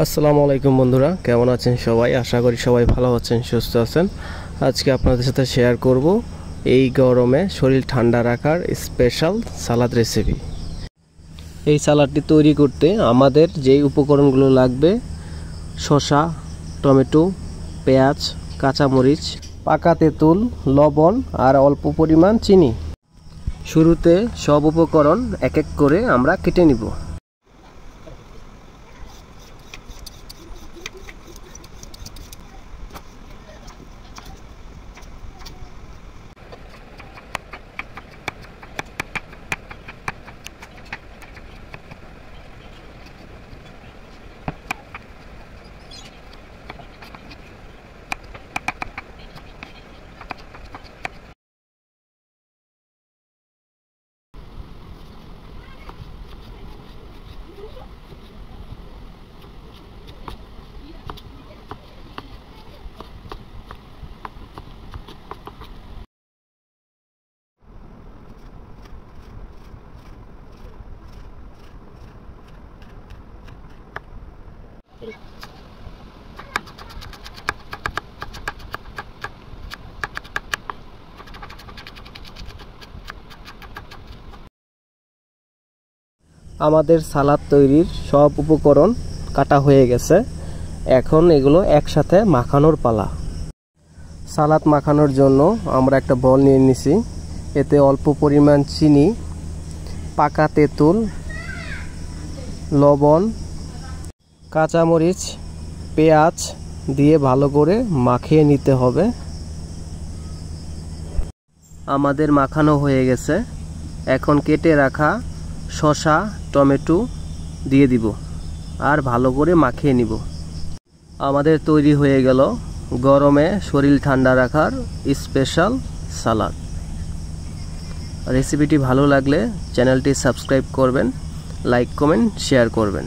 আসসালামু আলাইকুম বন্ধুরা, কেমন আছেন সবাই? আশা করি সবাই ভালো আছেন, সুস্থ আছেন। আজকে আপনাদের সাথে শেয়ার করব এই গরমে শরীর ঠান্ডা রাখার স্পেশাল সালাদ রেসিপি। এই সালাদটি তৈরি করতে আমাদের যেই উপকরণগুলো লাগবে: শসা, টমেটো, পেঁয়াজ, কাঁচামরিচ, পাকা তেঁতুল, লবণ আর অল্প পরিমাণ চিনি। শুরুতে সব উপকরণ এক এক করে আমরা কেটে নিব। আমাদের সালাদ তৈরির সব উপকরণ কাটা হয়ে গেছে। এখন এগুলো একসাথে মাখানোর পালা। সালাদ মাখানোর জন্য আমরা একটা বল নিয়ে নিছি। এতে অল্প পরিমাণ চিনি, পাকা তেঁতুল, লবণ, কাঁচামরিচ, পেঁয়াজ দিয়ে ভালো করে মাখিয়ে নিতে হবে। আমাদের মাখানো হয়ে গেছে। এখন কেটে রাখা শসা, টমেটো দিয়ে দিব আর ভালো করে মাখিয়ে নিব। আমাদের তৈরি হয়ে গেল গরমে শরীর ঠান্ডা রাখার স্পেশাল সালাদ। রেসিপিটি ভালো লাগলে চ্যানেলটি সাবস্ক্রাইব করবেন, লাইক, কমেন্ট, শেয়ার করবেন।